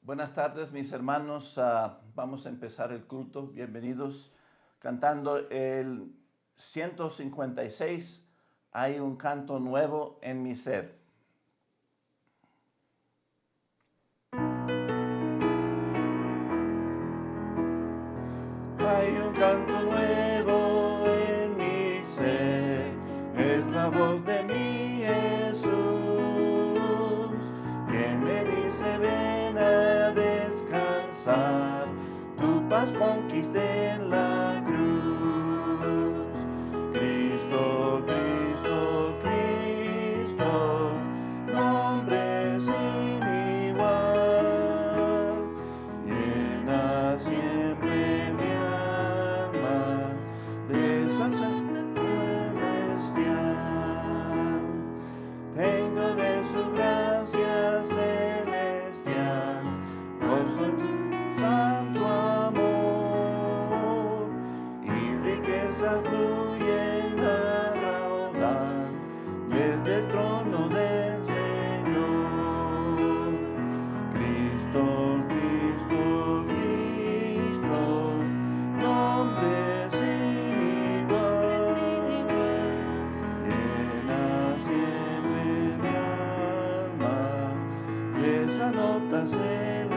Buenas tardes, mis hermanos. Vamos a empezar el culto. Bienvenidos. Cantando el 156, hay un canto nuevo en mi ser. Hay un canto nuevo en mi ser, es la voz de mi Jesús, que me dice ven a descansar, tu paz conquisté en la cruz. Cristo, Cristo, Cristo, nombre sin igual, llena siempre mi alma de santidad celestial. Tengo de su gracia celestial, gozo en su santo amor, y riquezas fluyen a raudal desde el trono del Señor. Cristo, Cristo, Cristo, nombre sin igual, llena siempre mi alma de esa nota celestial.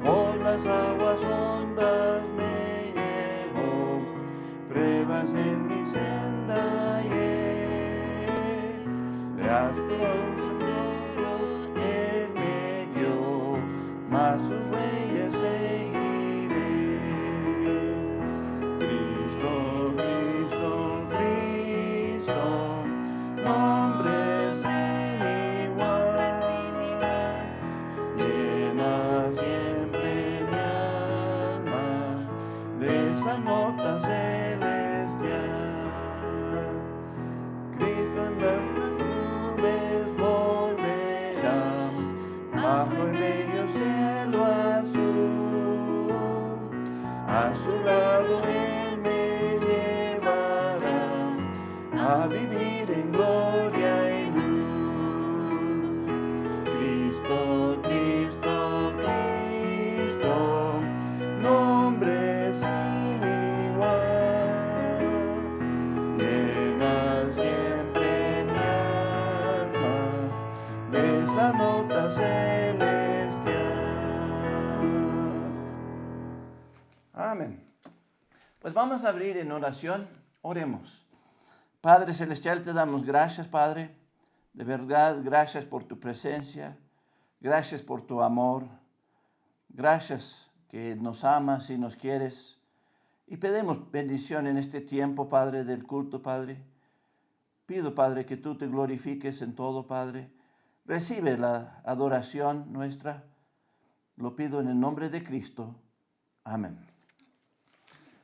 Por las aguas hondas me llevó, pruebas en mi senda de áspero sendero él me guió, mas sus huellas seguiré. Cristo, Cristo, Cristo, nombre sin igual, llena siempre mi alma de esa nota celestial. Cristo en las nubes volverá, bajo el bello cielo azul, a su lado él me llevará a vivir en gloria y luz. Cristo, Cristo, Cristo, nombre sin igual, llena siempre mi alma de esa nota celestial. Amén. Pues vamos a abrir en oración. Oremos. Padre Celestial, te damos gracias, Padre. De verdad, gracias por tu presencia. Gracias por tu amor. Gracias que nos amas y nos quieres. Y pedimos bendición en este tiempo, Padre, del culto, Padre. Pido, Padre, que tú te glorifiques en todo, Padre. Recibe la adoración nuestra. Lo pido en el nombre de Cristo. Amén.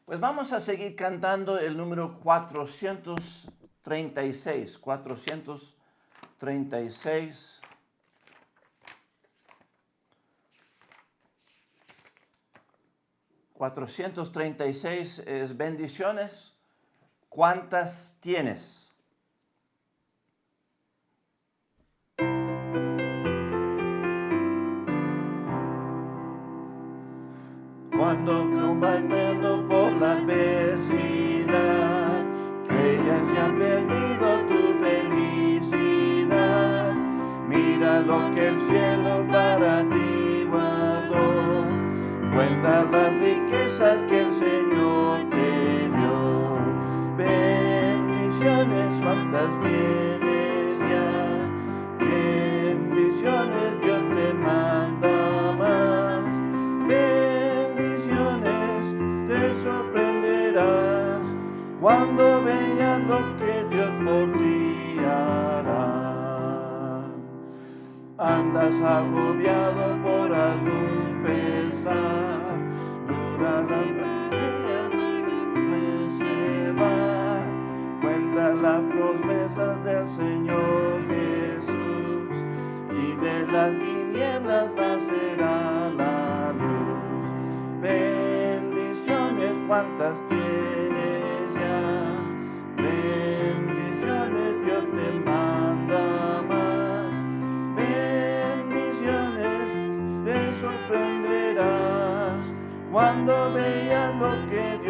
Pues vamos a seguir cantando el número 436. 436. $436 es bendiciones. ¿Cuántas tienes? Cuando combatiendo por la adversidad, creías ya perdido tu felicidad, mira lo que el cielo para ti guardó, cuenta las riquezas que el Señor te dio. Bendiciones, ¿cuántas tienes ya? Bendiciones, Dios te manda más. Bendiciones, te sorprenderás cuando veas lo que Dios por ti hará. Andas agobiado por algún pesar, dura la se va. Cuenta las promesas del Señor Jesús, y de las tinieblas nacerá la luz. Bendiciones, ¿cuántas tienes ya? Bendiciones, Dios te manda más. Bendiciones,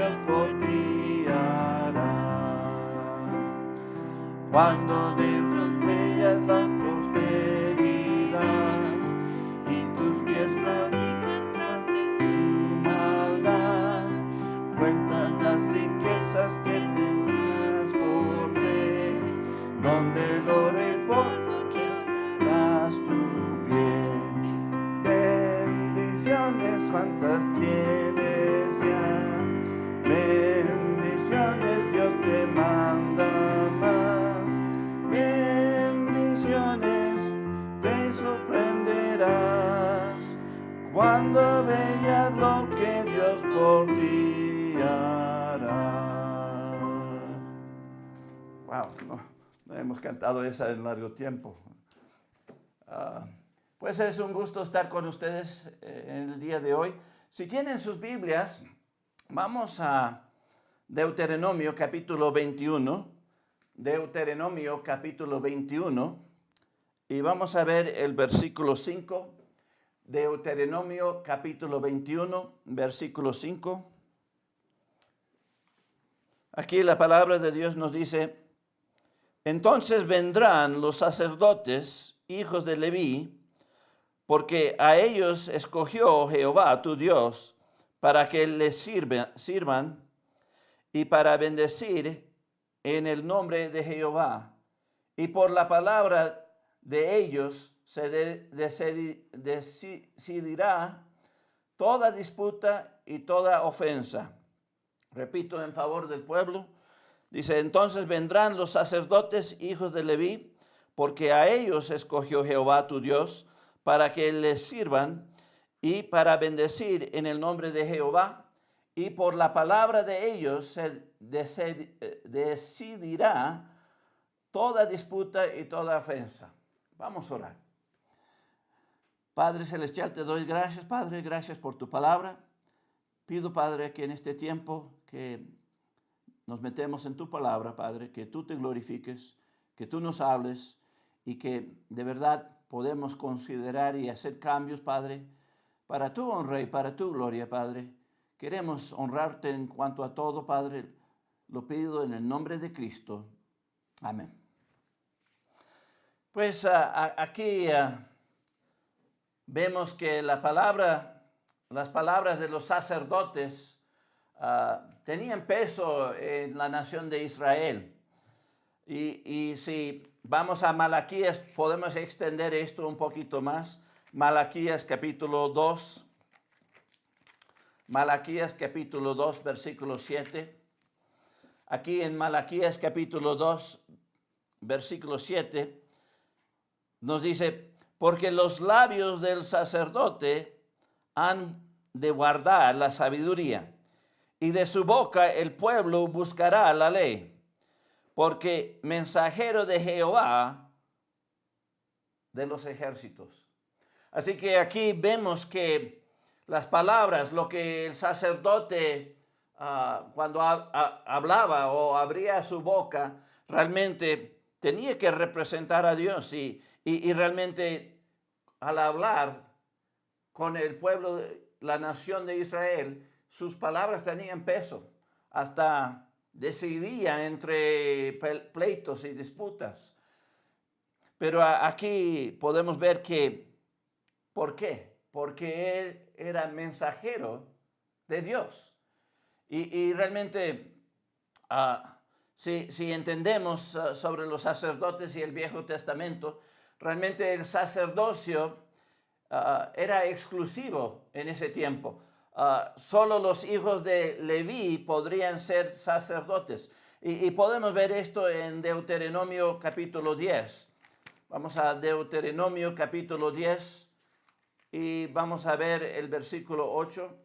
Dios por ti hará. Cuando de otros veas la prosperidad y tus pies claudican tras de su maldad, cuentas las riquezas que tendrás por fe, donde lores porque harás tu pie. Bendiciones cuantas tienes ya, bendiciones Dios te manda más, bendiciones te sorprenderás cuando veas lo que Dios por ti hará. Wow, no hemos cantado esa en largo tiempo. Pues es un gusto estar con ustedes en el día de hoy. Si tienen sus Biblias, vamos a Deuteronomio capítulo 21. Deuteronomio capítulo 21. Y vamos a ver el versículo 5. Deuteronomio capítulo 21, versículo 5. Aquí la palabra de Dios nos dice: entonces vendrán los sacerdotes, hijos de Leví, porque a ellos escogió Jehová tu Dios, para que les sirvan y para bendecir en el nombre de Jehová. Y por la palabra de ellos se decidirá toda disputa y toda ofensa. Repito en favor del pueblo. Dice: entonces vendrán los sacerdotes, hijos de Leví, porque a ellos escogió Jehová tu Dios, para que les sirvan y para bendecir en el nombre de Jehová. Y por la palabra de ellos se decidirá toda disputa y toda ofensa. Vamos a orar. Padre Celestial, te doy gracias, Padre, gracias por tu palabra. Pido, Padre, que en este tiempo que nos metemos en tu palabra, Padre, que tú te glorifiques, que tú nos hables y que de verdad podemos considerar y hacer cambios, Padre, para tu honra y para tu gloria, Padre. Queremos honrarte en cuanto a todo, Padre. Lo pido en el nombre de Cristo. Amén. Pues aquí vemos que las palabras de los sacerdotes tenían peso en la nación de Israel. Y si vamos a Malaquías, podemos extender esto un poquito más. Malaquías capítulo 2. Malaquías capítulo 2, versículo 7. Aquí en Malaquías capítulo 2, versículo 7, nos dice: porque los labios del sacerdote han de guardar la sabiduría, y de su boca el pueblo buscará la ley. Porque mensajero de Jehová de los ejércitos. Así que aquí vemos que las palabras, lo que el sacerdote cuando hablaba o abría su boca, realmente tenía que representar a Dios. Y realmente al hablar con el pueblo, la nación de Israel, sus palabras tenían peso. Hasta decidía entre pleitos y disputas. Pero aquí podemos ver que, ¿por qué? Porque él era mensajero de Dios. Y realmente, si entendemos sobre los sacerdotes y el Viejo Testamento, realmente el sacerdocio era exclusivo en ese tiempo. Solo los hijos de Leví podrían ser sacerdotes. Y podemos ver esto en Deuteronomio capítulo 10. Vamos a Deuteronomio capítulo 10 y vamos a ver el versículo 8.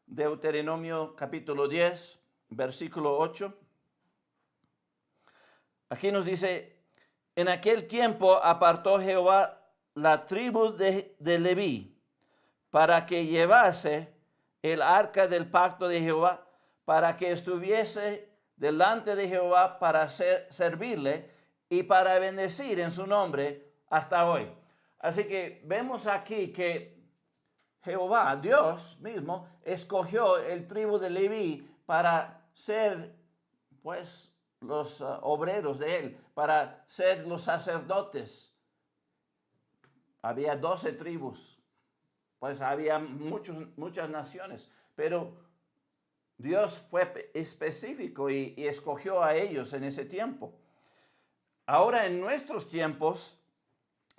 Deuteronomio capítulo 10, versículo 8. Aquí nos dice: en aquel tiempo apartó Jehová la tribu de Leví, para que llevase el arca del pacto de Jehová, para que estuviese delante de Jehová para servirle y para bendecir en su nombre hasta hoy. Así que vemos aquí que Jehová, Dios mismo, escogió el tribu de Leví para ser, pues, los obreros de él, para ser los sacerdotes. Había 12 tribus, pues había muchas naciones, pero Dios fue específico y escogió a ellos en ese tiempo. Ahora en nuestros tiempos,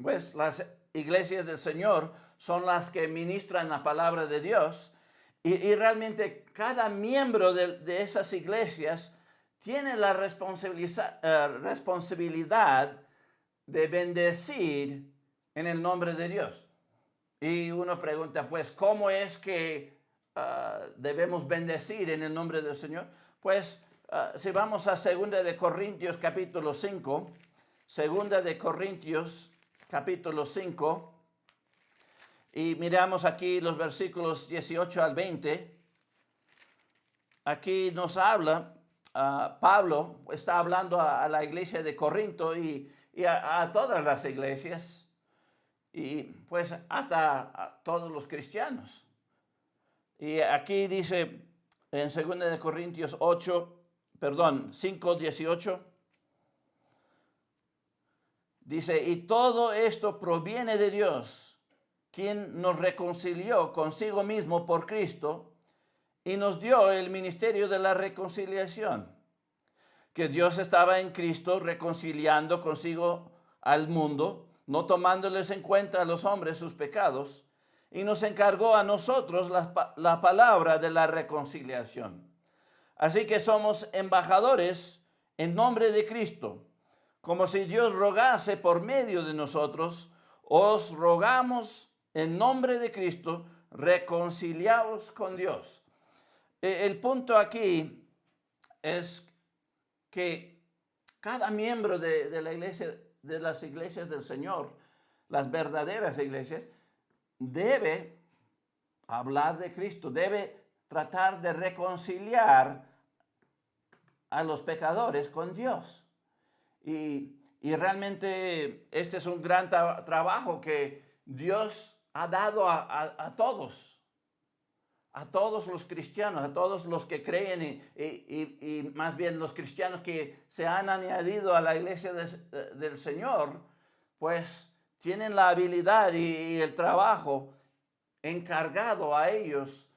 pues las iglesias del Señor son las que ministran la palabra de Dios y realmente cada miembro de esas iglesias tiene la responsabilidad de bendecir en el nombre de Dios. Y uno pregunta, pues, ¿cómo es que debemos bendecir en el nombre del Señor? Pues, si vamos a 2 de Corintios capítulo 5, 2 de Corintios capítulo 5, y miramos aquí los versículos 18 al 20, aquí nos habla, Pablo está hablando a la iglesia de Corinto y a todas las iglesias, y pues hasta a todos los cristianos. Y aquí dice en 2 de Corintios 5, 18, dice, y todo esto proviene de Dios, quien nos reconcilió consigo mismo por Cristo y nos dio el ministerio de la reconciliación. Que Dios estaba en Cristo reconciliando consigo al mundo, no tomándoles en cuenta a los hombres sus pecados, y nos encargó a nosotros la palabra de la reconciliación. Así que somos embajadores en nombre de Cristo, como si Dios rogase por medio de nosotros, os rogamos en nombre de Cristo, reconciliaos con Dios. El punto aquí es que cada miembro de la iglesia, de las iglesias del Señor, las verdaderas iglesias, debe hablar de Cristo, debe tratar de reconciliar a los pecadores con Dios. Y realmente este es un gran trabajo que Dios ha dado a todos los cristianos, a todos los que creen y más bien los cristianos que se han añadido a la iglesia del Señor, pues tienen la habilidad y el trabajo encargado a ellos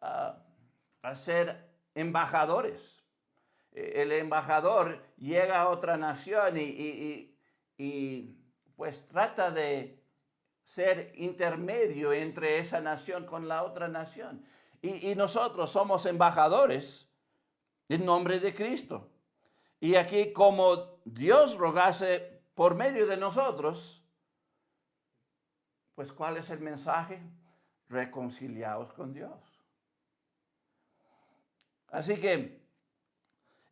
a ser embajadores. El embajador llega a otra nación y pues trata de ser intermedio entre esa nación con la otra nación. Y nosotros somos embajadores en nombre de Cristo. Y aquí, como Dios rogase por medio de nosotros, pues ¿cuál es el mensaje? Reconciliaos con Dios. Así que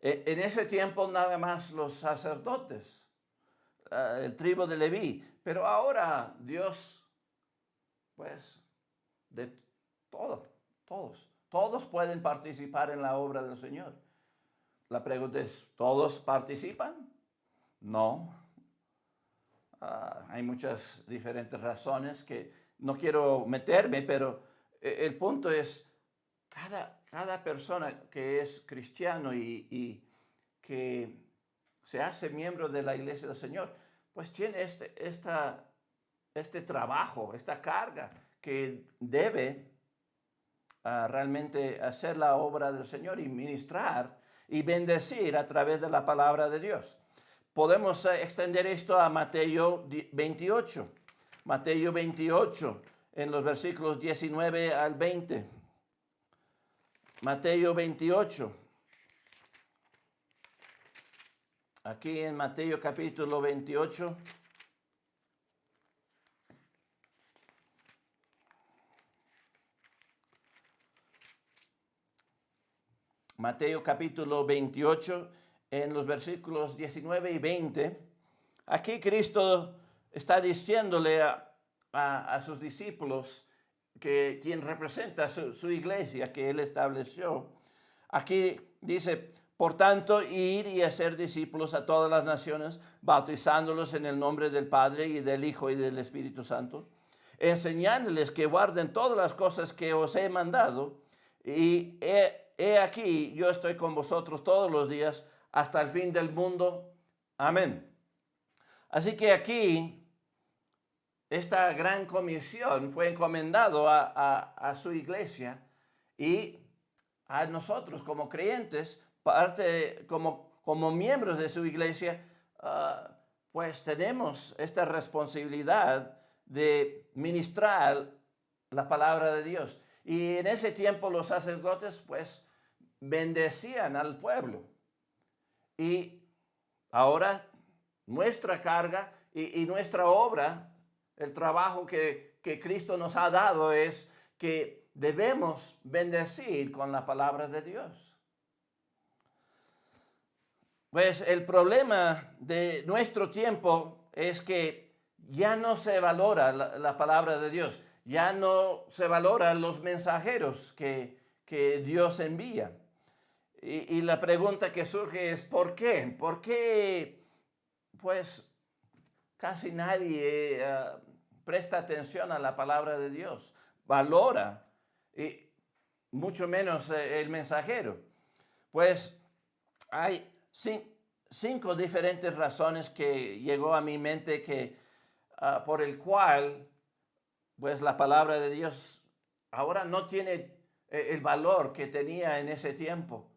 en ese tiempo nada más los sacerdotes, el tribu de Leví, pero ahora Dios, pues, de todos pueden participar en la obra del Señor. La pregunta es, ¿todos participan? No. Hay muchas diferentes razones que no quiero meterme, pero el punto es, cada persona que es cristiano y que se hace miembro de la iglesia del Señor, pues tiene este trabajo, esta carga que debe realmente hacer la obra del Señor y ministrar y bendecir a través de la palabra de Dios. Podemos extender esto a Mateo 28. Mateo 28, en los versículos 19 al 20. Mateo 28. Aquí en Mateo capítulo 28. Mateo capítulo 28, en los versículos 19 y 20. Aquí Cristo está diciéndole a sus discípulos, que quien representa su iglesia que Él estableció. Aquí dice, por tanto, ir y hacer discípulos a todas las naciones, bautizándolos en el nombre del Padre y del Hijo y del Espíritu Santo, enseñándoles que guarden todas las cosas que os he mandado. Y he aquí, yo estoy con vosotros todos los días hasta el fin del mundo. Amén. Así que aquí, esta gran comisión fue encomendado a su iglesia y a nosotros como creyentes, como miembros de su iglesia, pues tenemos esta responsabilidad de ministrar la palabra de Dios. Y en ese tiempo los sacerdotes pues bendecían al pueblo. Y ahora nuestra carga y nuestra obra, el trabajo que Cristo nos ha dado es que debemos bendecir con la palabra de Dios. Pues el problema de nuestro tiempo es que ya no se valora la palabra de Dios, ya no se valoran los mensajeros que Dios envía. Y la pregunta que surge es ¿por qué? ¿Por qué pues casi nadie presta atención a la palabra de Dios, valora, y mucho menos el mensajero? Pues hay cinco diferentes razones que llegó a mi mente por el cual pues la palabra de Dios ahora no tiene el valor que tenía en ese tiempo.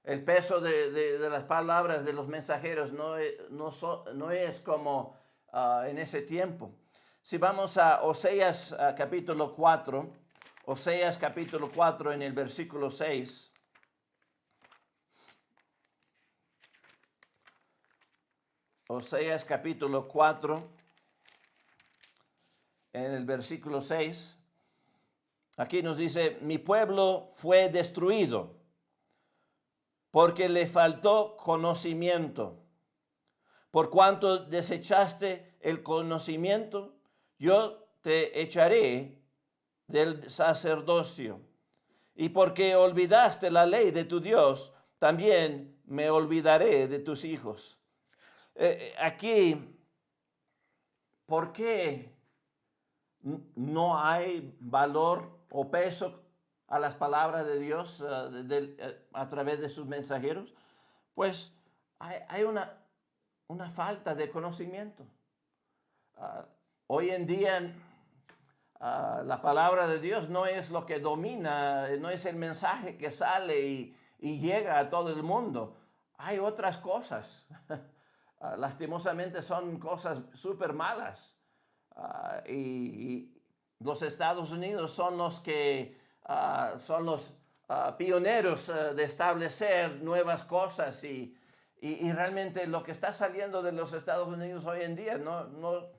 El peso de las palabras de los mensajeros no es como en ese tiempo. Si vamos a Oseas capítulo 4, Oseas capítulo 4 en el versículo 6. Oseas capítulo 4 en el versículo 6. Aquí nos dice, mi pueblo fue destruido porque le faltó conocimiento. Por cuanto desechaste el conocimiento, yo te echaré del sacerdocio. Y porque olvidaste la ley de tu Dios, también me olvidaré de tus hijos. Aquí, ¿por qué no hay valor o peso a las palabras de Dios a través de sus mensajeros? Pues hay una falta de conocimiento. Hoy en día la palabra de Dios no es lo que domina, no es el mensaje que sale y llega a todo el mundo. Hay otras cosas. Lastimosamente son cosas súper malas. Y los Estados Unidos son los que son los pioneros de establecer nuevas cosas y realmente lo que está saliendo de los Estados Unidos hoy en día no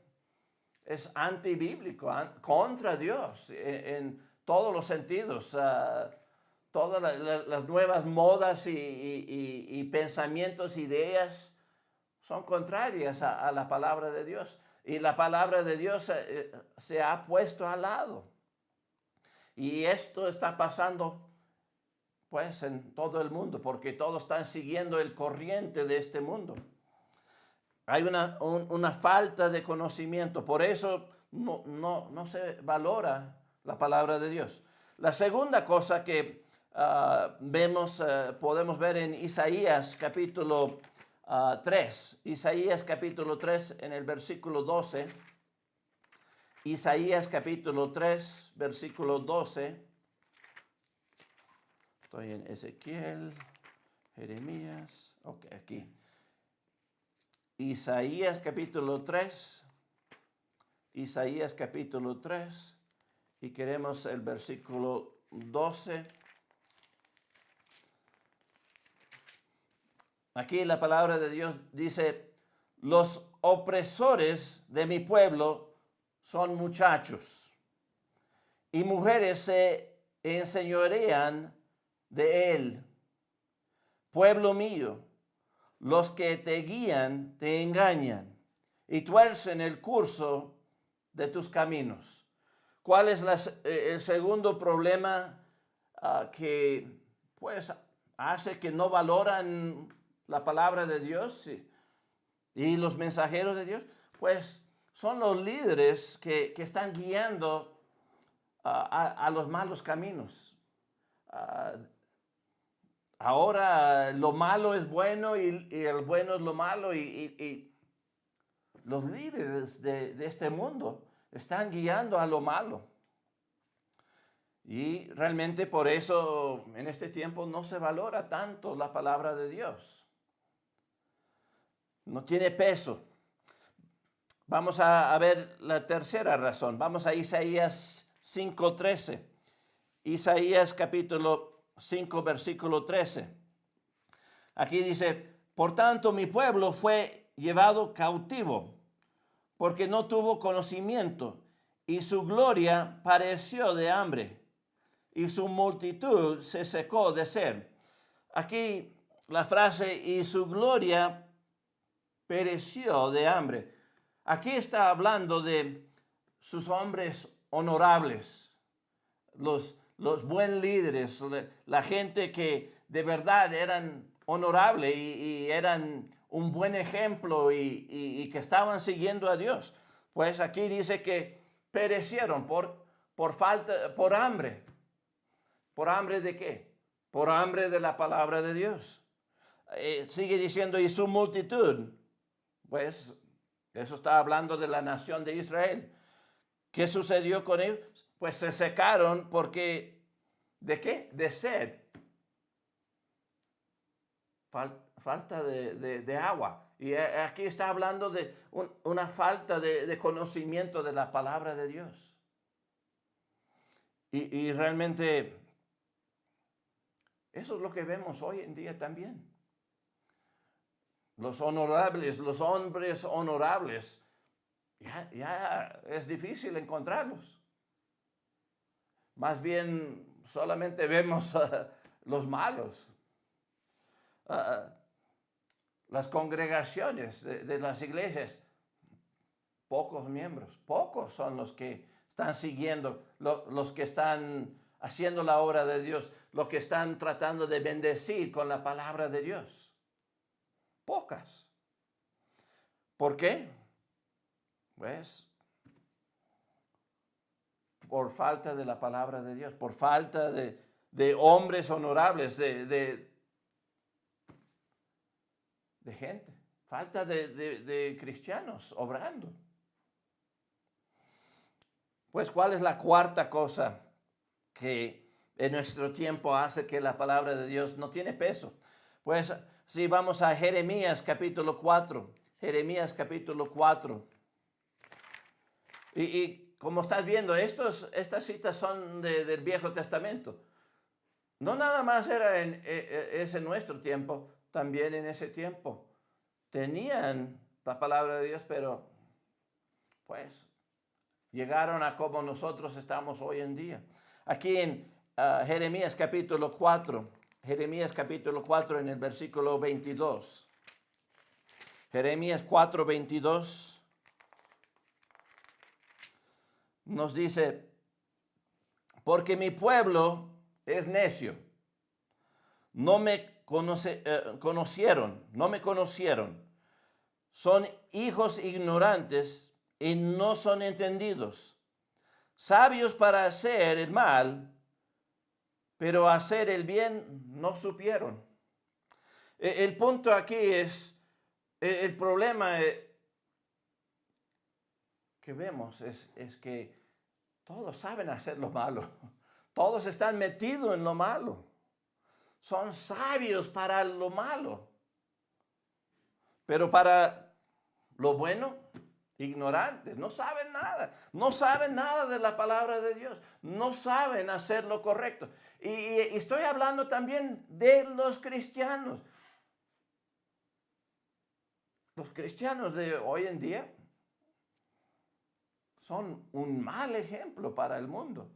es antibíblico, contra Dios en todos los sentidos. Todas las nuevas modas y pensamientos, ideas son contrarias a la palabra de Dios. Y la palabra de Dios se ha puesto al lado. Y esto está pasando pues en todo el mundo, porque todos están siguiendo el corriente de este mundo. Hay una falta de conocimiento, por eso no se valora la palabra de Dios. La segunda cosa que podemos ver en Isaías capítulo 3. Isaías capítulo 3 en el versículo 12. Isaías capítulo 3, versículo 12. Estoy en Ezequiel, Jeremías, ok, aquí. Isaías capítulo 3, Isaías capítulo 3, y queremos el versículo 12. Aquí la palabra de Dios dice, los opresores de mi pueblo son muchachos, y mujeres se enseñorean de él. Pueblo mío, los que te guían te engañan y tuercen el curso de tus caminos. ¿Cuál es el segundo problema que pues hace que no valoran la palabra de Dios y los mensajeros de Dios? Pues son los líderes que están guiando a los malos caminos. Ahora lo malo es bueno y el bueno es lo malo y los líderes de este mundo están guiando a lo malo. Y realmente por eso en este tiempo no se valora tanto la palabra de Dios. No tiene peso. Vamos a ver la tercera razón. Vamos a Isaías 5:13. Isaías capítulo 5, versículo 13. Aquí dice, por tanto mi pueblo fue llevado cautivo, porque no tuvo conocimiento, y su gloria pareció de hambre, y su multitud se secó de sed. Aquí la frase, y su gloria pereció de hambre. Aquí está hablando de sus hombres honorables, los buen líderes, la gente que de verdad eran honorables y eran un buen ejemplo y que estaban siguiendo a Dios. Pues aquí dice que perecieron por falta, por hambre. ¿Por hambre de qué? Por hambre de la palabra de Dios. Sigue diciendo, y su multitud, pues eso está hablando de la nación de Israel. ¿Qué sucedió con ellos? Pues se secaron porque, ¿de qué? De sed. Falta de agua. Y aquí está hablando de una falta de conocimiento de la palabra de Dios. Y realmente eso es lo que vemos hoy en día también. Los honorables, los hombres honorables, ya es difícil encontrarlos. Más bien solamente vemos los malos. Las congregaciones de las iglesias, pocos miembros, pocos son los que están siguiendo, los que están haciendo la obra de Dios, los que están tratando de bendecir con la palabra de Dios. Pocas. ¿Por qué? Pues por falta de la palabra de Dios, por falta de hombres honorables, de gente, falta de cristianos obrando. Pues, ¿cuál es la cuarta cosa que en nuestro tiempo hace que la palabra de Dios no tiene peso? Pues, si vamos a Jeremías capítulo 4, Jeremías capítulo 4. Y como estás viendo, estas citas son del Viejo Testamento. No nada más es en nuestro tiempo, también en ese tiempo. Tenían la palabra de Dios, pero pues llegaron a como nosotros estamos hoy en día. Aquí en Jeremías capítulo 4, Jeremías capítulo 4 en el versículo 22. Jeremías 4, 22 nos dice, porque mi pueblo es necio, no me conocieron, son hijos ignorantes y no son entendidos, sabios para hacer el mal, pero hacer el bien no supieron. El punto aquí es, el problema que vemos es que todos saben hacer lo malo, todos están metidos en lo malo, son sabios para lo malo, pero para lo bueno, ignorantes, no saben nada de la palabra de Dios, no saben hacer lo correcto. Y estoy hablando también de los cristianos. Los cristianos de hoy en día son un mal ejemplo para el mundo.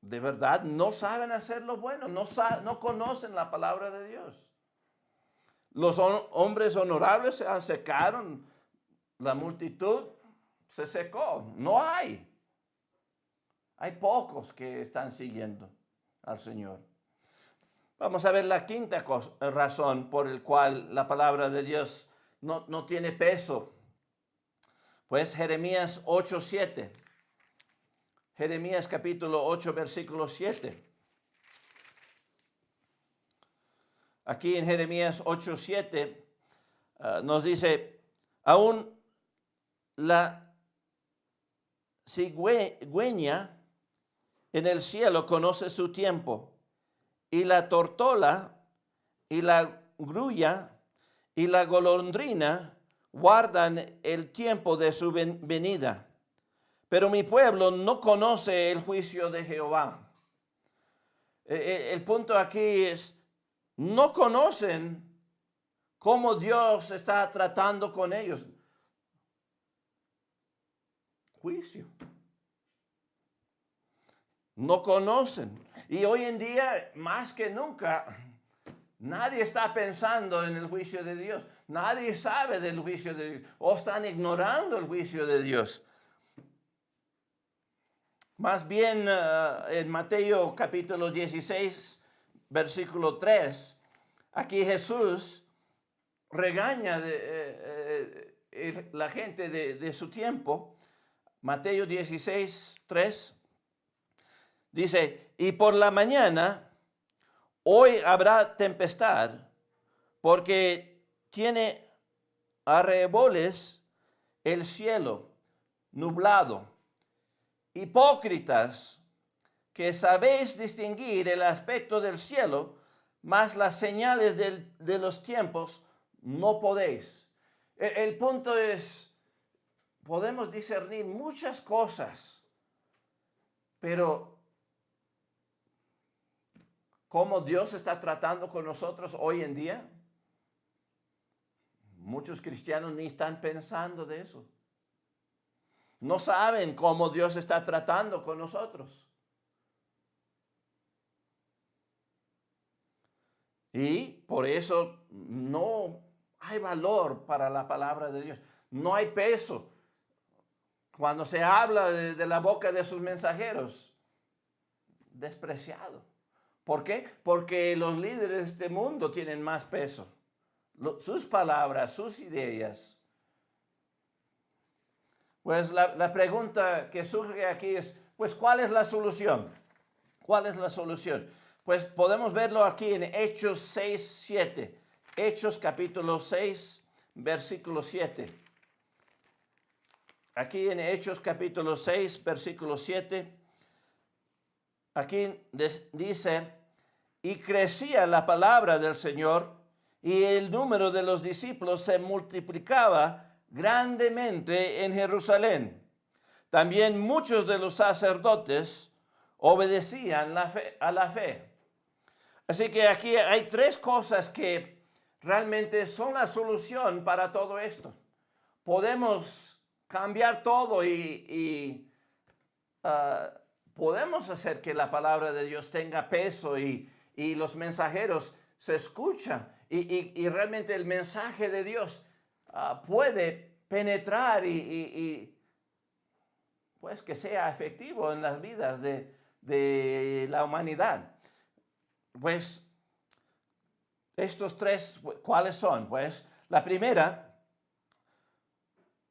De verdad, no saben hacer lo bueno, no conocen la palabra de Dios. Los hombres honorables se secaron, la multitud se secó, no hay. Hay pocos que están siguiendo al Señor. Vamos a ver la quinta razón por la cual la palabra de Dios no tiene peso. Pues Jeremías 8:7. Jeremías capítulo 8, versículo 7. Aquí en Jeremías 8:7 nos dice, aún la cigüeña en el cielo conoce su tiempo, y la tortola y la grulla y la golondrina guardan el tiempo de su venida. Pero mi pueblo no conoce el juicio de Jehová. El punto aquí es, no conocen cómo Dios está tratando con ellos. Juicio. No conocen. Y hoy en día, más que nunca, nadie está pensando en el juicio de Dios. Nadie sabe del juicio de Dios. O están ignorando el juicio de Dios. Más bien, en Mateo capítulo 16, versículo 3, aquí Jesús regaña la gente de su tiempo. Mateo 16, 3, dice, y por la mañana, hoy habrá tempestad, porque tiene arreboles el cielo nublado. Hipócritas, que sabéis distinguir el aspecto del cielo, mas las señales de los tiempos no podéis. El punto es, podemos discernir muchas cosas, pero ¿cómo Dios está tratando con nosotros hoy en día? Muchos cristianos ni están pensando de eso. No saben cómo Dios está tratando con nosotros. Y por eso no hay valor para la palabra de Dios. No hay peso. Cuando se habla de la boca de sus mensajeros, despreciado. ¿Por qué? Porque los líderes de este mundo tienen más peso. Sus palabras, sus ideas. Pues la pregunta que surge aquí es, pues, ¿cuál es la solución? ¿Cuál es la solución? Pues podemos verlo aquí en Hechos 6, 7. Hechos capítulo 6, versículo 7. Aquí en Hechos capítulo 6, versículo 7. Aquí dice, y crecía la palabra del Señor, y el número de los discípulos se multiplicaba grandemente en Jerusalén. También muchos de los sacerdotes obedecían a la fe. Así que aquí hay tres cosas que realmente son la solución para todo esto. Podemos cambiar todo y podemos hacer que la palabra de Dios tenga peso y los mensajeros se escuchan y realmente el mensaje de Dios puede penetrar y pues que sea efectivo en las vidas de la humanidad. Pues estos tres, ¿cuáles son? Pues la primera,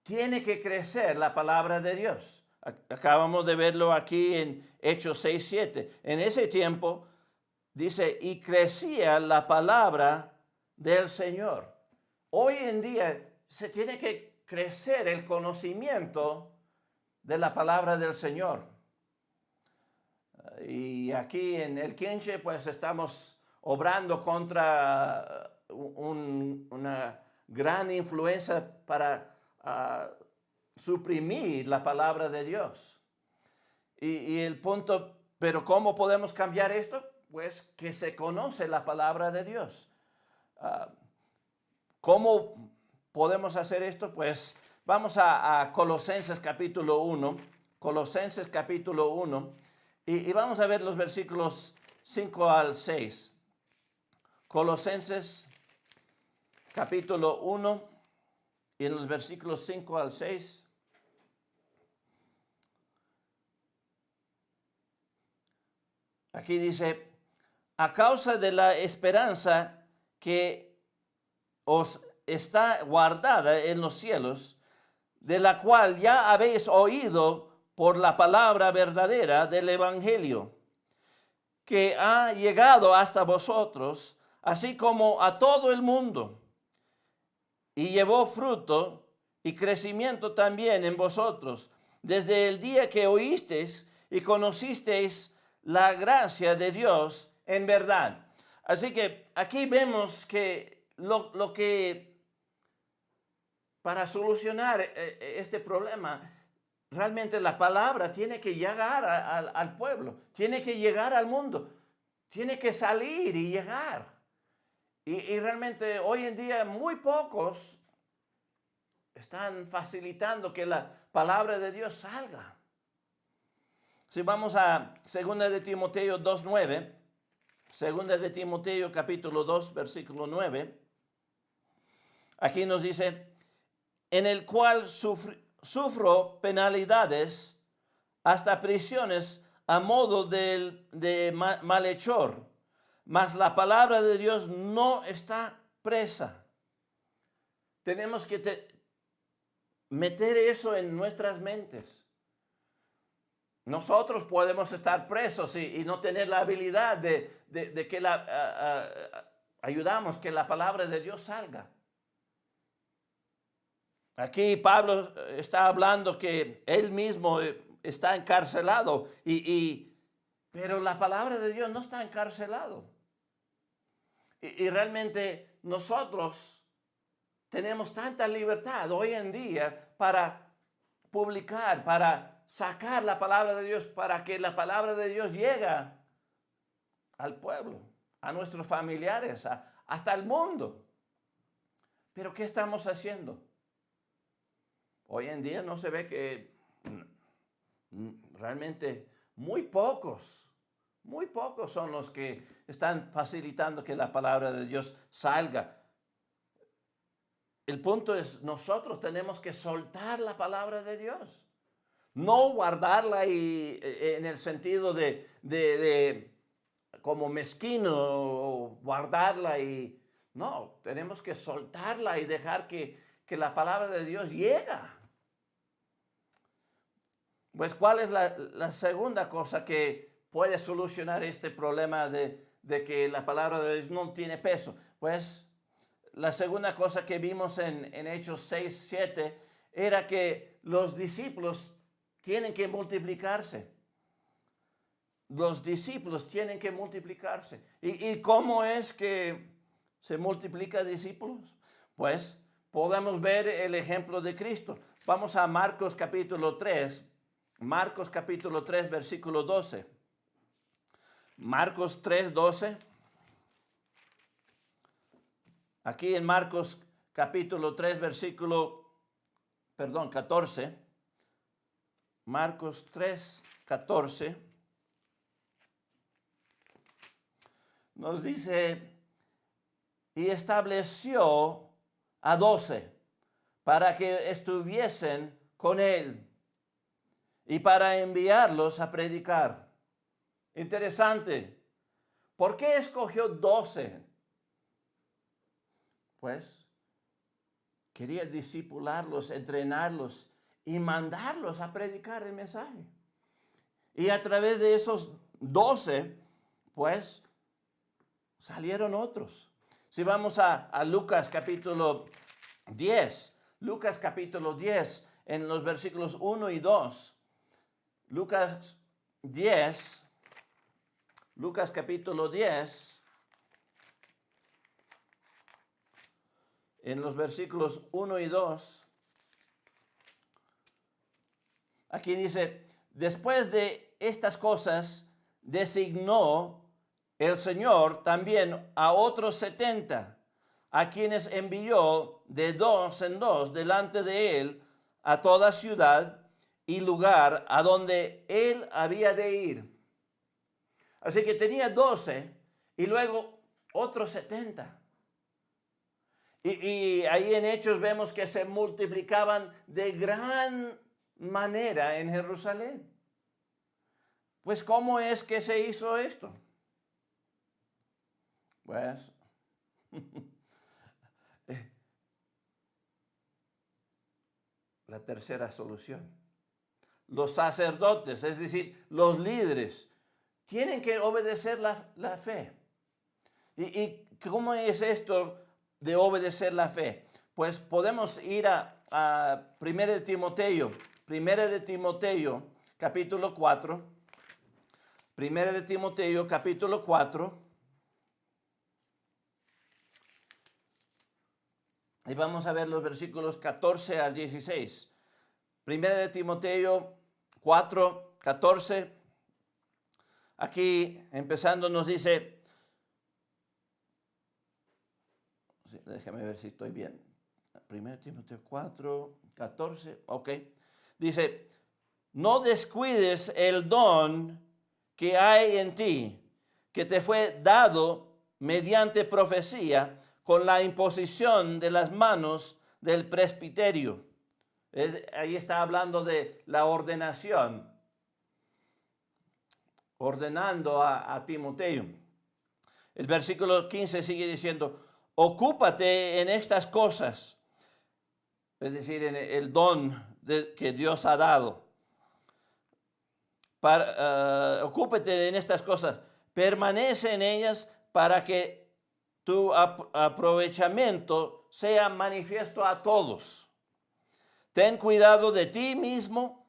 tiene que crecer la palabra de Dios. Acabamos de verlo aquí en Hechos 6, 7. En ese tiempo dice, y crecía la palabra del Señor. Hoy en día se tiene que crecer el conocimiento de la palabra del Señor. Y aquí en el Quinche pues estamos obrando contra una gran influencia para suprimir la palabra de Dios. Y el punto, pero ¿cómo podemos cambiar esto? Pues que se conoce la palabra de Dios. ¿Cómo podemos hacer esto? Pues vamos a Colosenses capítulo 1. Colosenses capítulo 1. Y vamos a ver los versículos 5 al 6. Colosenses capítulo 1 y en los versículos 5 al 6. Aquí dice, a causa de la esperanza que os está guardada en los cielos, de la cual ya habéis oído por la palabra verdadera del Evangelio, que ha llegado hasta vosotros, así como a todo el mundo, y llevó fruto y crecimiento también en vosotros, desde el día que oísteis y conocisteis la gracia de Dios en verdad. Así que aquí vemos que lo que para solucionar este problema, realmente la palabra tiene que llegar al pueblo, tiene que llegar al mundo, tiene que salir y llegar. Y realmente hoy en día muy pocos están facilitando que la palabra de Dios salga. Si vamos a 2 de Timoteo 2:9, 2 de Timoteo capítulo 2, versículo 9, aquí nos dice, en el cual sufro penalidades hasta prisiones a modo de malhechor, mas la palabra de Dios no está presa. Tenemos que meter eso en nuestras mentes. Nosotros podemos estar presos y no tener la habilidad de que ayudamos que la palabra de Dios salga. Aquí Pablo está hablando que él mismo está encarcelado, pero la palabra de Dios no está encarcelado. Y realmente nosotros tenemos tanta libertad hoy en día para publicar, para sacar la palabra de Dios, para que la palabra de Dios llegue al pueblo, a nuestros familiares, hasta el mundo. Pero ¿qué estamos haciendo? Hoy en día no se ve que realmente muy pocos son los que están facilitando que la palabra de Dios salga. El punto es, nosotros tenemos que soltar la palabra de Dios. No guardarla en el sentido de como mezquino, o guardarla y... No, tenemos que soltarla y dejar que la palabra de Dios llega. Pues, ¿cuál es la segunda cosa que puede solucionar este problema de que la palabra de Dios no tiene peso? Pues, la segunda cosa que vimos en Hechos 6, 7 era que los discípulos tienen que multiplicarse. Los discípulos tienen que multiplicarse. ¿Y cómo es que se multiplica discípulos? Pues podemos ver el ejemplo de Cristo. Vamos a Marcos capítulo 3. Marcos capítulo 3, versículo 12. Marcos 3, 12. Aquí en Marcos capítulo 3, versículo, 14. Marcos 3, 14. Nos dice, y estableció a 12 para que estuviesen con él y para enviarlos a predicar. Interesante. ¿Por qué escogió 12? Pues quería discipularlos, entrenarlos y mandarlos a predicar el mensaje. Y a través de esos 12, pues salieron otros. Si vamos a Lucas capítulo 10, Lucas capítulo 10, en los versículos 1 y 2. Lucas 10, Lucas capítulo 10, en los versículos 1 y 2. Aquí dice, después de estas cosas, designó el Señor también a otros 70, a quienes envió de 2 en 2 delante de él a toda ciudad y lugar a donde él había de ir. Así que tenía 12 y luego otros 70. Y ahí en Hechos vemos que se multiplicaban de gran manera en Jerusalén. Pues, ¿cómo es que se hizo esto? Pues, la tercera solución. Los sacerdotes, es decir, los líderes, tienen que obedecer la fe. ¿Y cómo es esto de obedecer la fe? Pues podemos ir a 1 de Timoteo, 1 de Timoteo, capítulo 4. 1 de Timoteo, capítulo 4. Y vamos a ver los versículos 14 al 16. 1 de Timoteo 4, 14. Aquí empezando nos dice, déjame ver si estoy bien. 1 Timoteo 4, 14, ok. Dice, no descuides el don que hay en ti, que te fue dado mediante profecía con la imposición de las manos del presbiterio. Ahí está hablando de la ordenación, ordenando a Timoteo. El versículo 15 sigue diciendo, ocúpate en estas cosas, es decir, en el don que Dios ha dado. Ocúpate en estas cosas, permanece en ellas para que tu aprovechamiento sea manifiesto a todos. Ten cuidado de ti mismo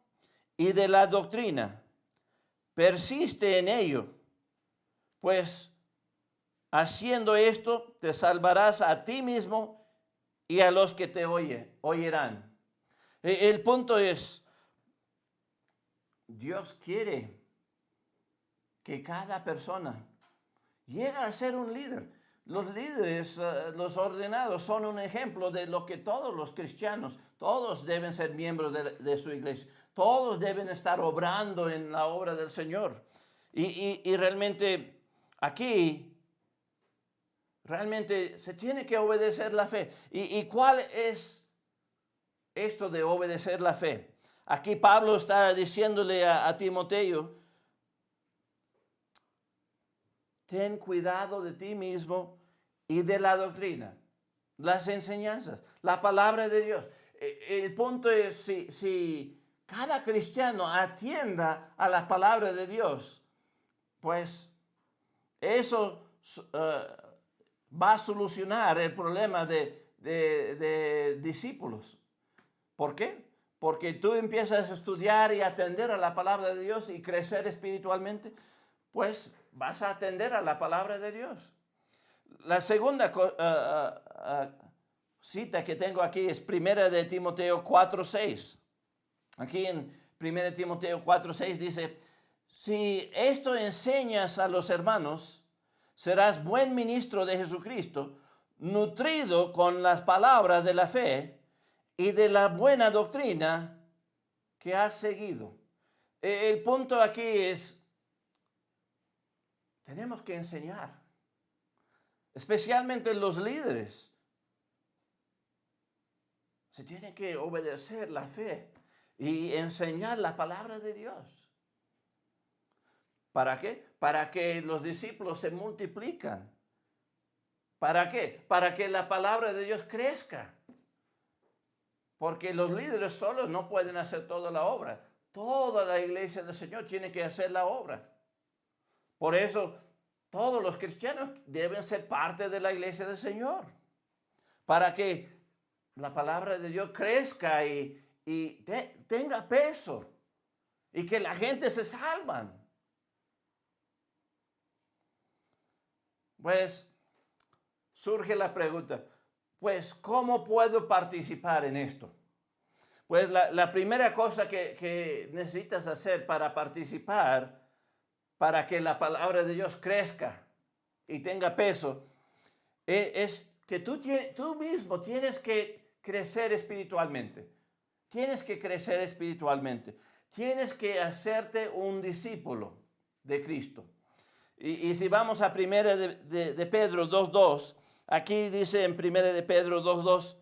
y de la doctrina. Persiste en ello, pues haciendo esto te salvarás a ti mismo y a los que te oirán. El punto es, Dios quiere que cada persona llegue a ser un líder. Los líderes, los ordenados, son un ejemplo de lo que todos los cristianos, todos deben ser miembros de su iglesia. Todos deben estar obrando en la obra del Señor. Y realmente aquí, realmente se tiene que obedecer la fe. ¿Y cuál es esto de obedecer la fe? Aquí Pablo está diciéndole a Timoteo, ten cuidado de ti mismo y de la doctrina, las enseñanzas, la palabra de Dios. El punto es si cada cristiano atienda a la palabra de Dios, pues eso va a solucionar el problema de discípulos. ¿Por qué? Porque tú empiezas a estudiar y atender a la palabra de Dios y crecer espiritualmente, pues vas a atender a la palabra de Dios. La segunda cita que tengo aquí es 1 de Timoteo 4:6. Aquí en 1 de Timoteo 4:6 dice, si esto enseñas a los hermanos, serás buen ministro de Jesucristo, nutrido con las palabras de la fe y de la buena doctrina que has seguido. El punto aquí es, tenemos que enseñar, especialmente los líderes. Se tiene que obedecer la fe y enseñar la palabra de Dios. ¿Para qué? Para que los discípulos se multiplican. ¿Para qué? Para que la palabra de Dios crezca. Porque los líderes solos no pueden hacer toda la obra. Toda la iglesia del Señor tiene que hacer la obra. Por eso todos los cristianos deben ser parte de la iglesia del Señor. Para que la palabra de Dios crezca y tenga peso. Y que la gente se salvan. Pues surge la pregunta, pues ¿cómo puedo participar en esto? Pues la primera cosa que necesitas hacer para participar, para que la palabra de Dios crezca y tenga peso, es que tú mismo tienes que crecer espiritualmente. Tienes que crecer espiritualmente. Tienes que hacerte un discípulo de Cristo. Y si vamos a 1 de Pedro 2:2, aquí dice en 1 de Pedro 2:2,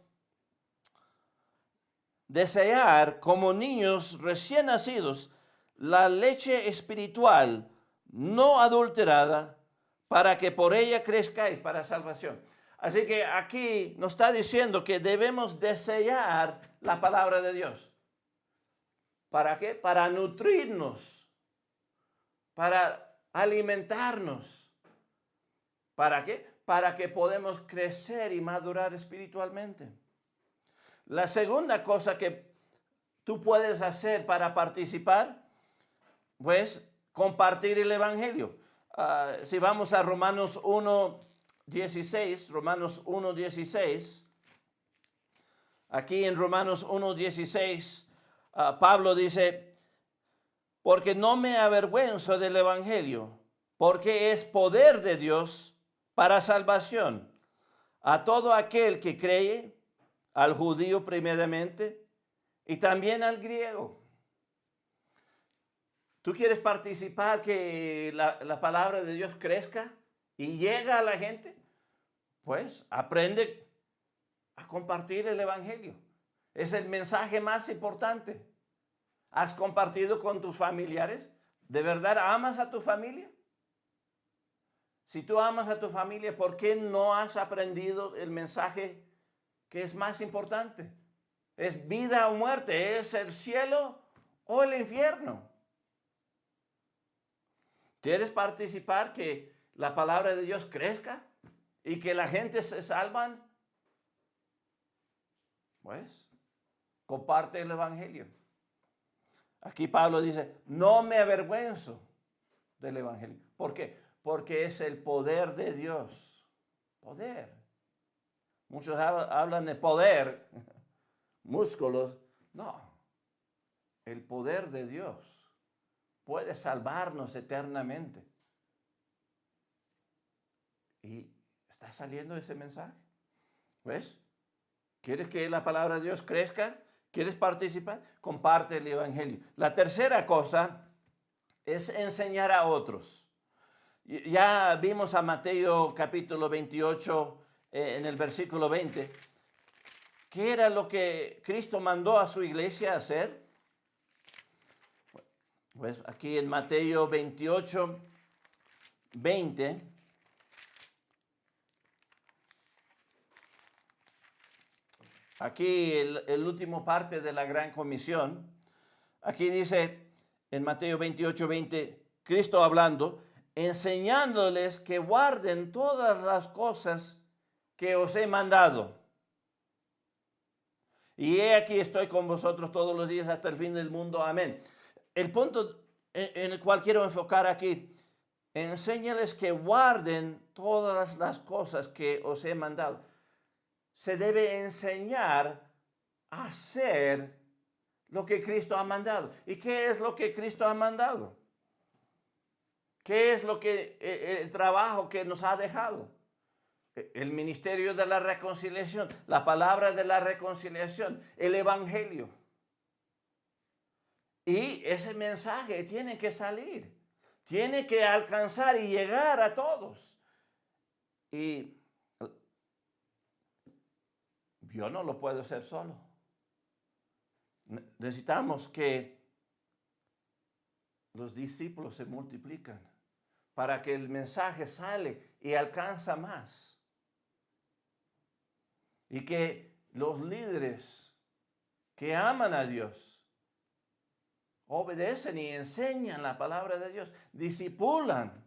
desear como niños recién nacidos la leche espiritual no adulterada para que por ella crezcáis para salvación. Así que aquí nos está diciendo que debemos desear la palabra de Dios. ¿Para qué? Para nutrirnos, para alimentarnos. ¿Para qué? Para que podamos crecer y madurar espiritualmente. La segunda cosa que tú puedes hacer para participar, pues compartir el Evangelio. Si vamos a Romanos 1:16, Romanos 1:16, aquí en Romanos 1:16, Pablo dice, porque no me avergüenzo del Evangelio, porque es poder de Dios para salvación a todo aquel que cree, al judío primeramente y también al griego. ¿Tú quieres participar que la palabra de Dios crezca y llega a la gente? Pues aprende a compartir el Evangelio. Es el mensaje más importante. ¿Has compartido con tus familiares? ¿De verdad amas a tu familia? Si tú amas a tu familia, ¿por qué no has aprendido el mensaje que es más importante? ¿Es vida o muerte? ¿Es el cielo o el infierno? ¿Quieres participar que la palabra de Dios crezca y que la gente se salvan? Pues, comparte el Evangelio. Aquí Pablo dice, no me avergüenzo del Evangelio. ¿Por qué? Porque es el poder de Dios. Poder. Muchos hablan de poder, músculos. No, el poder de Dios puede salvarnos eternamente. Y está saliendo ese mensaje. ¿Ves? ¿Quieres que la palabra de Dios crezca? ¿Quieres participar? Comparte el Evangelio. La tercera cosa es enseñar a otros. Ya vimos a Mateo capítulo 28 en el versículo 20. ¿Qué era lo que Cristo mandó a su iglesia hacer? Pues aquí en Mateo 28, 20, aquí el último parte de la Gran Comisión, aquí dice en Mateo 28, 20, Cristo hablando, enseñándoles que guarden todas las cosas que os he mandado. Y he aquí estoy con vosotros todos los días hasta el fin del mundo. Amén. El punto en el cual quiero enfocar aquí, enséñales que guarden todas las cosas que os he mandado. Se debe enseñar a hacer lo que Cristo ha mandado. ¿Y qué es lo que Cristo ha mandado? ¿Qué es lo que el trabajo que nos ha dejado? El ministerio de la reconciliación, la palabra de la reconciliación, el Evangelio. Y ese mensaje tiene que salir, tiene que alcanzar y llegar a todos. Y yo no lo puedo hacer solo. Necesitamos que los discípulos se multiplican para que el mensaje sale y alcanza más. Y que los líderes que aman a Dios obedecen y enseñan la palabra de Dios, discipulan.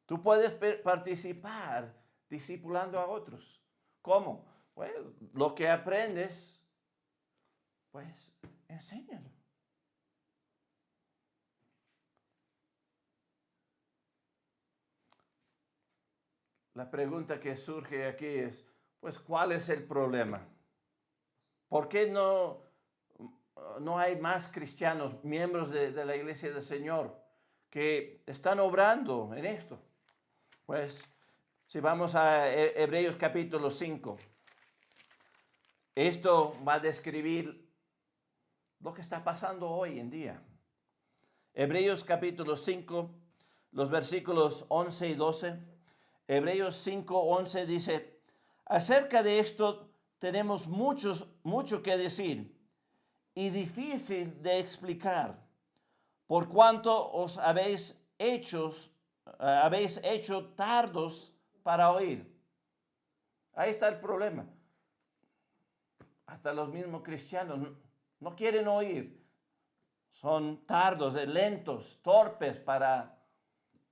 Tú puedes participar discipulando a otros. ¿Cómo? Pues lo que aprendes, pues enséñalo. La pregunta que surge aquí es, pues, ¿cuál es el problema? ¿Por qué no hay más cristianos, miembros de la iglesia del Señor, que están obrando en esto? Pues, si vamos a Hebreos capítulo 5, esto va a describir lo que está pasando hoy en día. Hebreos capítulo 5, los versículos 11 y 12. Hebreos 5, 11 dice, acerca de esto tenemos mucho que decir y difícil de explicar, por cuanto os habéis hecho tardos para oír. Ahí está el problema. Hasta los mismos cristianos no quieren oír. Son tardos, lentos, torpes para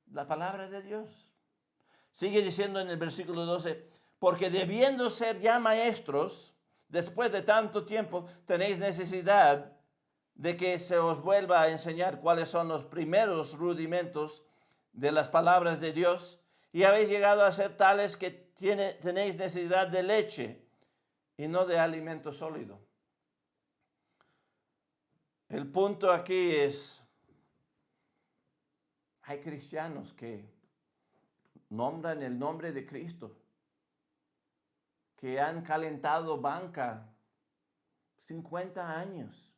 la palabra de Dios. Sigue diciendo en el versículo 12, porque debiendo ser ya maestros, después de tanto tiempo, tenéis necesidad de que se os vuelva a enseñar cuáles son los primeros rudimentos de las palabras de Dios, y habéis llegado a ser tales que tenéis necesidad de leche y no de alimento sólido. El punto aquí es, hay cristianos que nombran el nombre de Cristo, que han calentado banca 50 años.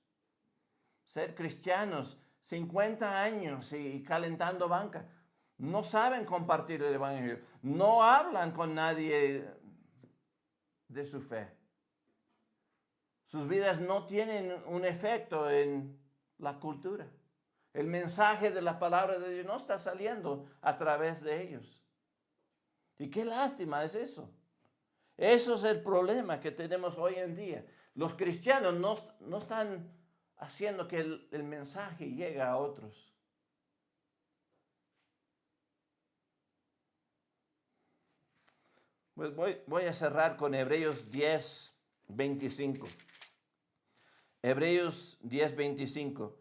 Ser cristianos 50 años y calentando banca. No saben compartir el evangelio. No hablan con nadie de su fe. Sus vidas no tienen un efecto en la cultura. El mensaje de la palabra de Dios no está saliendo a través de ellos. Y qué lástima es eso. Eso es el problema que tenemos hoy en día. Los cristianos no están haciendo que el mensaje llegue a otros. Pues voy a cerrar con Hebreos 10, 25. Hebreos 10, 25.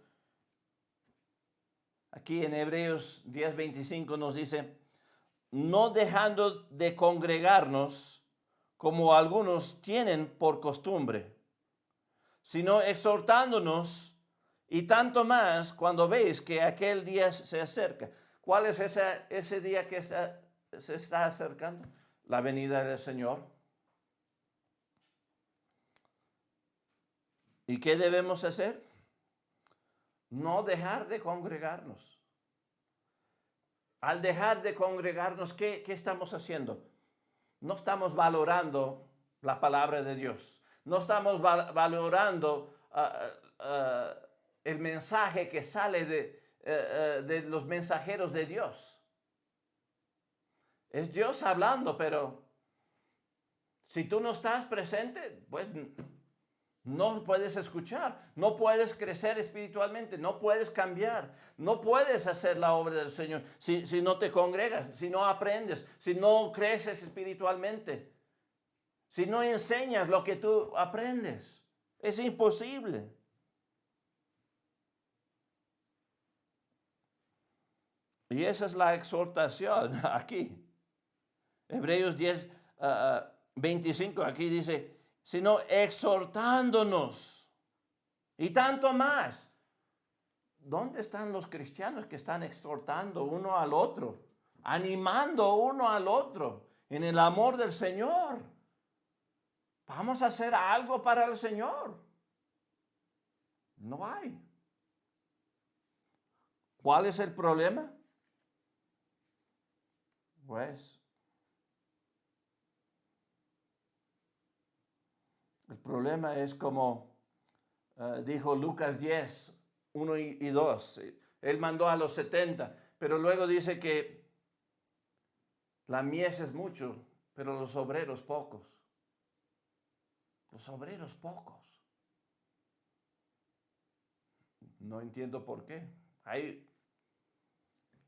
Aquí en Hebreos 10, 25 nos dice, no dejando de congregarnos como algunos tienen por costumbre, sino exhortándonos, y tanto más cuando veis que aquel día se acerca. ¿Cuál es ese día que se está acercando? La venida del Señor. ¿Y qué debemos hacer? No dejar de congregarnos. Al dejar de congregarnos, ¿qué estamos haciendo? No estamos valorando la palabra de Dios. No estamos valorando el mensaje que sale de los mensajeros de Dios. Es Dios hablando, pero si tú no estás presente, pues no puedes escuchar, no puedes crecer espiritualmente, no puedes cambiar, no puedes hacer la obra del Señor si no te congregas, si no aprendes, si no creces espiritualmente, si no enseñas lo que tú aprendes. Es imposible. Y esa es la exhortación aquí. Hebreos 10, 25, aquí dice, sino exhortándonos. Y tanto más. ¿Dónde están los cristianos que están exhortando uno al otro? Animando uno al otro en el amor del Señor. Vamos a hacer algo para el Señor. No hay. ¿Cuál es el problema? Pues el problema es como dijo Lucas 10, 1 y 2. Él mandó a los 70, pero luego dice que la mies es mucho, pero los obreros pocos. Los obreros pocos. No entiendo por qué. Hay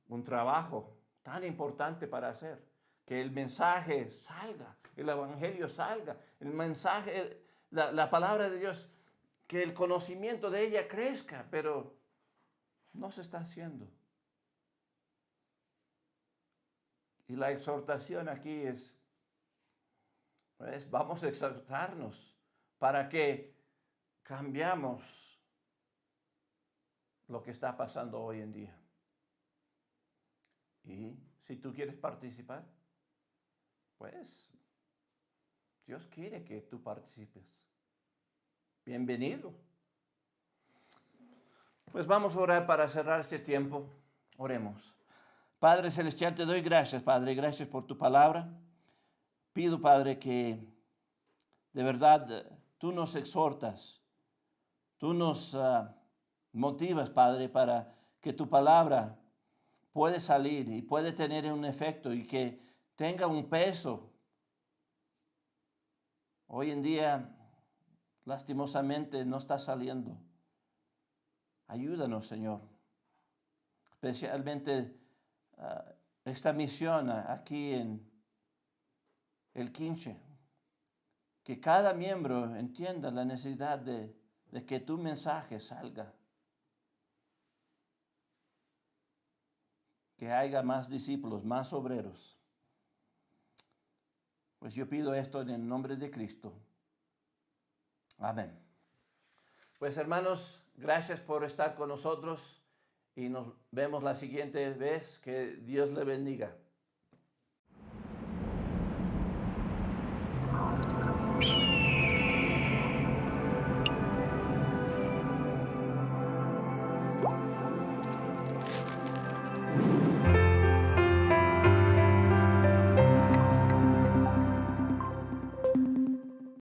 un trabajo tan importante para hacer. Que el mensaje salga, el evangelio salga, el mensaje, la palabra de Dios, que el conocimiento de ella crezca, pero no se está haciendo. Y la exhortación aquí es, pues vamos a exhortarnos para que cambiamos lo que está pasando hoy en día. Y si tú quieres participar, pues Dios quiere que tú participes. Bienvenido. Pues vamos a orar para cerrar este tiempo. Oremos. Padre Celestial, te doy gracias, Padre. Gracias por tu palabra. Pido, Padre, que de verdad tú nos exhortas. Tú nos motivas, Padre, para que tu palabra puede salir y puede tener un efecto y que tenga un peso hoy en día, lastimosamente, no está saliendo. Ayúdanos, Señor. Especialmente esta misión aquí en el Quinche. Que cada miembro entienda la necesidad de que tu mensaje salga. Que haya más discípulos, más obreros. Pues yo pido esto en el nombre de Cristo. Amén. Pues hermanos, gracias por estar con nosotros y nos vemos la siguiente vez. Que Dios le bendiga.